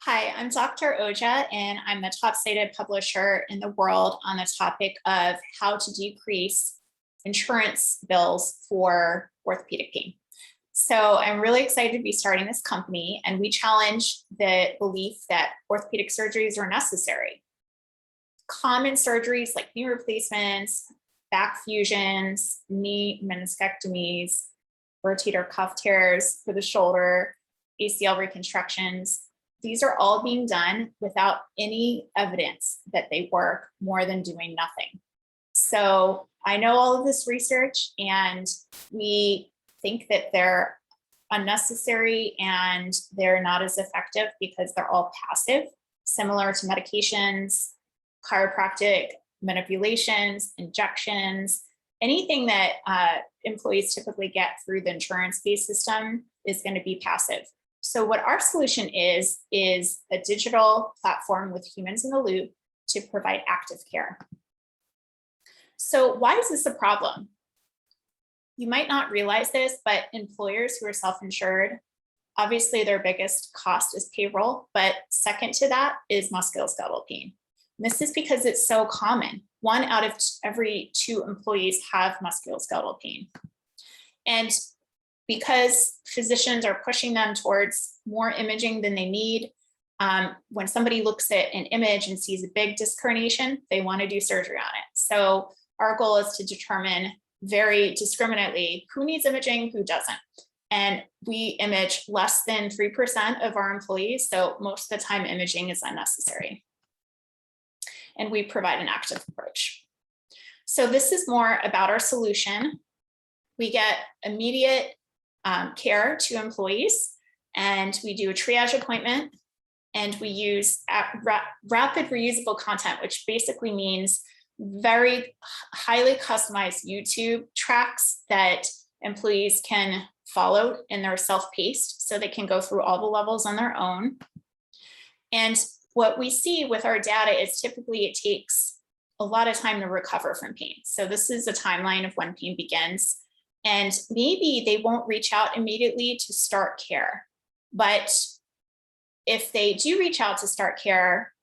Hi, I'm Dr. Oja, and I'm the top cited publisher in the world on the topic of how to decrease insurance bills for orthopedic pain. So I'm really excited to be starting this company, and we challenge the belief that orthopedic surgeries are necessary. Common surgeries like knee replacements, back fusions, knee meniscectomies, rotator cuff tears for the shoulder, ACL reconstructions, these are all being done without any evidence that they work more than doing nothing. So I know all of this research, and we think that they're unnecessary and they're not as effective because they're all passive, similar to medications, chiropractic manipulations, injections, anything that employees typically get through the insurance-based system is going to be passive. So what our solution is a digital platform with humans in the loop to provide active care. So why is this a problem? You might not realize this, but employers who are self-insured, obviously their biggest cost is payroll, but second to that is musculoskeletal pain. And this is because it's so common. 1 out of every 2 employees have musculoskeletal pain. And because physicians are pushing them towards more imaging than they need, when somebody looks at an image and sees a big disc herniation, they want to do surgery on it. So our goal is to determine very discriminately who needs imaging, who doesn't. And we image less than 3% of our employees, so most of the time imaging is unnecessary. And we provide an active approach. So this is more about our solution. We get immediate care to employees, and we do a triage appointment, and we use rapid reusable content, which basically means very highly customized YouTube tracks that employees can follow, and they're self-paced, so they can go through all the levels on their own. And what we see with our data is typically it takes a lot of time to recover from pain. So this is a timeline of when pain begins. And maybe they won't reach out immediately to start care. But if they do reach out to start care,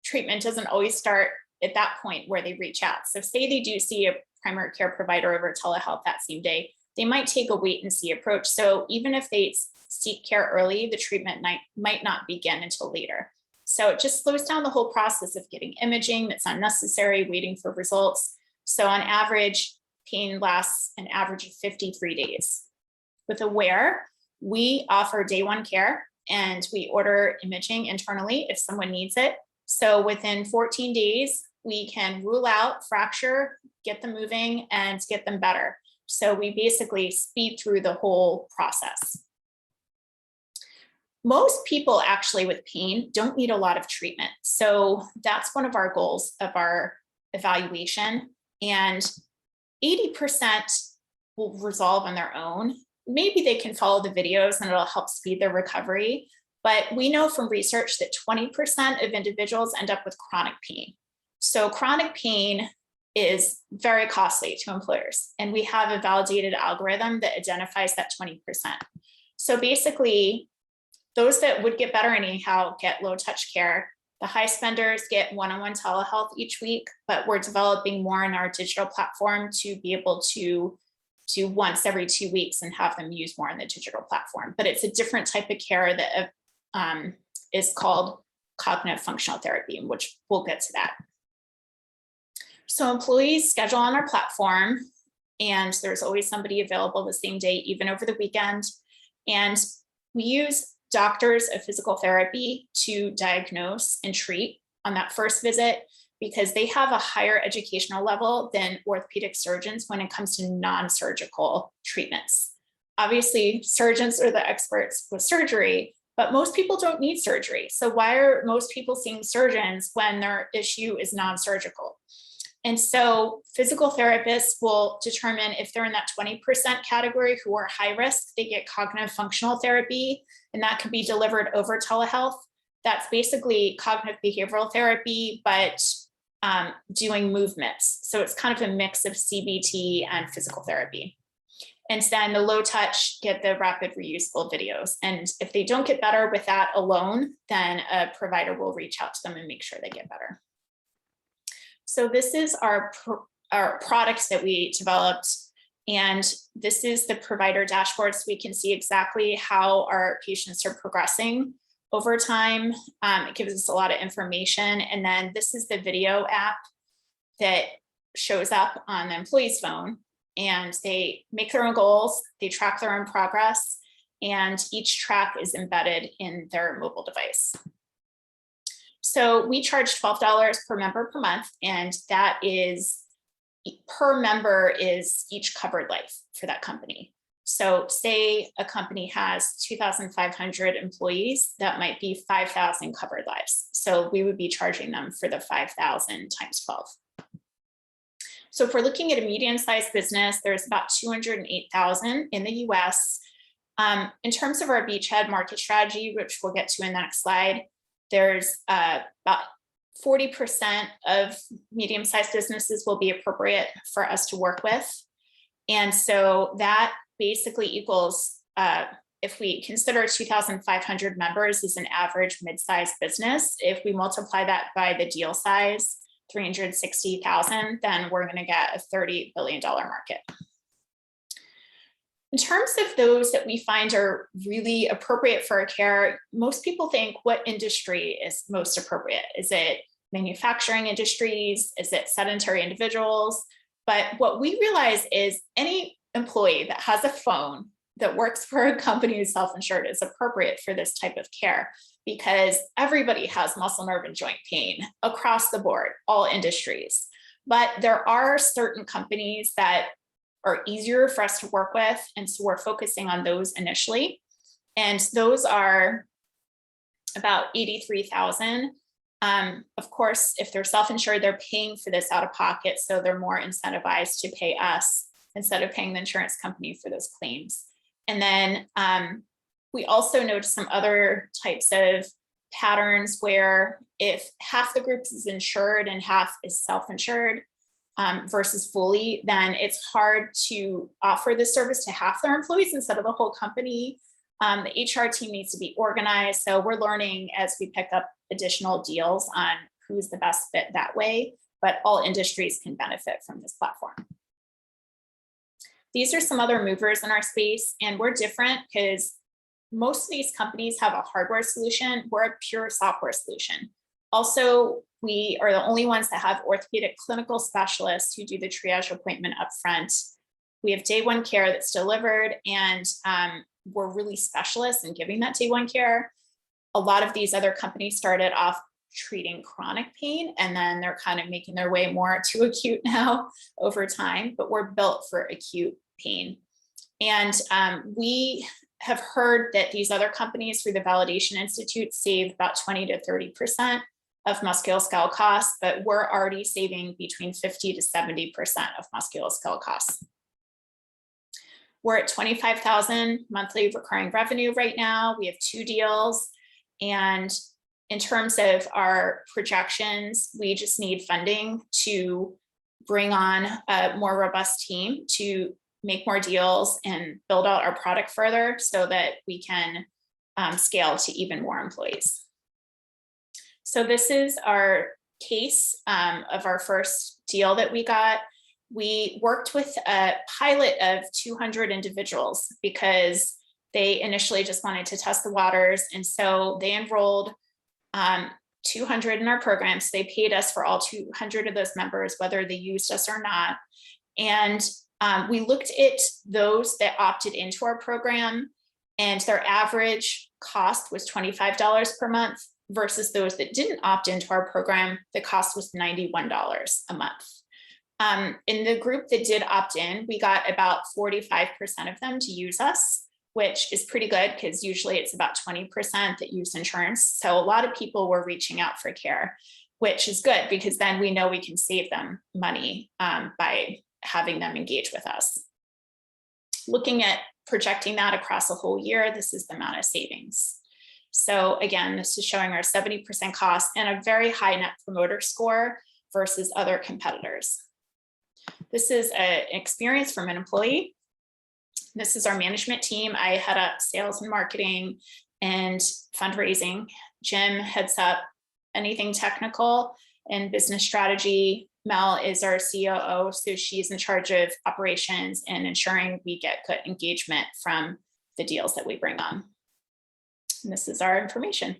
treatment doesn't always start at that point where they reach out. So say they do see a primary care provider over telehealth that same day, they might take a wait and see approach. So even if they seek care early, the treatment might not begin until later. So it just slows down the whole process of getting imaging that's unnecessary, waiting for results. So on average, pain lasts an average of 53 days. With Aware, we offer day 1 care, and we order imaging internally if someone needs it. So within 14 days, we can rule out fracture, get them moving, and get them better. So we basically speed through the whole process. Most people actually with pain don't need a lot of treatment. So that's one of our goals of our evaluation. And 80% will resolve on their own. Maybe they can follow the videos and it'll help speed their recovery. But we know from research that 20% of individuals end up with chronic pain. So chronic pain is very costly to employers. And we have a validated algorithm that identifies that 20%. So basically, those that would get better anyhow get low touch care. The high spenders get one-on-one telehealth each week, but we're developing more in our digital platform to be able to do once every 2 weeks and have them use more in the digital platform. But it's a different type of care that is called cognitive functional therapy, which we'll get to that. So employees schedule on our platform, and there's always somebody available the same day, even over the weekend. And we use doctors of physical therapy to diagnose and treat on that first visit because they have a higher educational level than orthopedic surgeons when it comes to non-surgical treatments. Obviously, surgeons are the experts with surgery, but most people don't need surgery. So why are most people seeing surgeons when their issue is non-surgical? And so physical therapists will determine if they're in that 20% category who are high risk, they get cognitive functional therapy, and that can be delivered over telehealth. That's basically cognitive behavioral therapy, but doing movements. So it's kind of a mix of CBT and physical therapy. And then the low touch get the rapid reusable videos. And if they don't get better with that alone, then a provider will reach out to them and make sure they get better. So this is our products that we developed. And this is the provider dashboard, so we can see exactly how our patients are progressing over time. It gives us a lot of information. And then this is the video app that shows up on the employee's phone, and they make their own goals, they track their own progress, and each track is embedded in their mobile device. So we charge $12 per member per month, and that is per member is each covered life for that company. So say a company has 2,500 employees, that might be 5,000 covered lives. So we would be charging them for the 5,000 times 12. So if we're looking at a medium-sized business, there's about 208,000 in the US. In terms of our beachhead market strategy, which we'll get to in the next slide, there's about 40% of medium-sized businesses will be appropriate for us to work with. And so that basically equals, if we consider 2,500 members as an average mid-sized business, if we multiply that by the deal size, 360,000, then we're going to get a $30 billion market. In terms of those that we find are really appropriate for our care, most people think, what industry is most appropriate? Is it manufacturing industries? Is it sedentary individuals? But what we realize is any employee that has a phone that works for a company who's self-insured is appropriate for this type of care, because everybody has muscle, nerve, and joint pain across the board, all industries. But there are certain companies that are easier for us to work with, and so we're focusing on those initially. And those are about 83,000. Of course, if they're self-insured, they're paying for this out of pocket, so they're more incentivized to pay us instead of paying the insurance company for those claims. And then we also noticed some other types of patterns where if half the group is insured and half is self-insured versus fully, then it's hard to offer this service to half their employees instead of the whole company. The HR team needs to be organized. So we're learning as we pick up additional deals on who's the best fit that way, but all industries can benefit from this platform. These are some other movers in our space, and we're different because most of these companies have a hardware solution. We're a pure software solution. Also, we are the only ones that have orthopedic clinical specialists who do the triage appointment up front. We have day one care that's delivered, and we're really specialists in giving that day one care. A lot of these other companies started off treating chronic pain, and then they're kind of making their way more to acute now over time, but we're built for acute pain. And we have heard that these other companies through the Validation Institute save about 20 to 30% of musculoskeletal costs, but we're already saving between 50 to 70% of musculoskeletal costs. We're at 25,000 monthly recurring revenue right now. We have 2 deals. And in terms of our projections, we just need funding to bring on a more robust team to make more deals and build out our product further so that we can scale to even more employees. So this is our case of our first deal that we got. We worked with a pilot of 200 individuals because they initially just wanted to test the waters. And so they enrolled 200 in our program. So they paid us for all 200 of those members, whether they used us or not. And we looked at those that opted into our program, and their average cost was $25 per month versus those that didn't opt into our program, the cost was $91 a month. In the group that did opt in, we got about 45% of them to use us, which is pretty good because usually it's about 20% that use insurance. So a lot of people were reaching out for care, which is good because then we know we can save them money by having them engage with us. Looking at projecting that across a whole year, this is the amount of savings. So again, this is showing our 70% cost and a very high net promoter score versus other competitors. This is an experience from an employee. This is our management team. I head up sales and marketing and fundraising. Jim heads up anything technical and business strategy. Mel is our COO, so she's in charge of operations and ensuring we get good engagement from the deals that we bring on. And this is our information.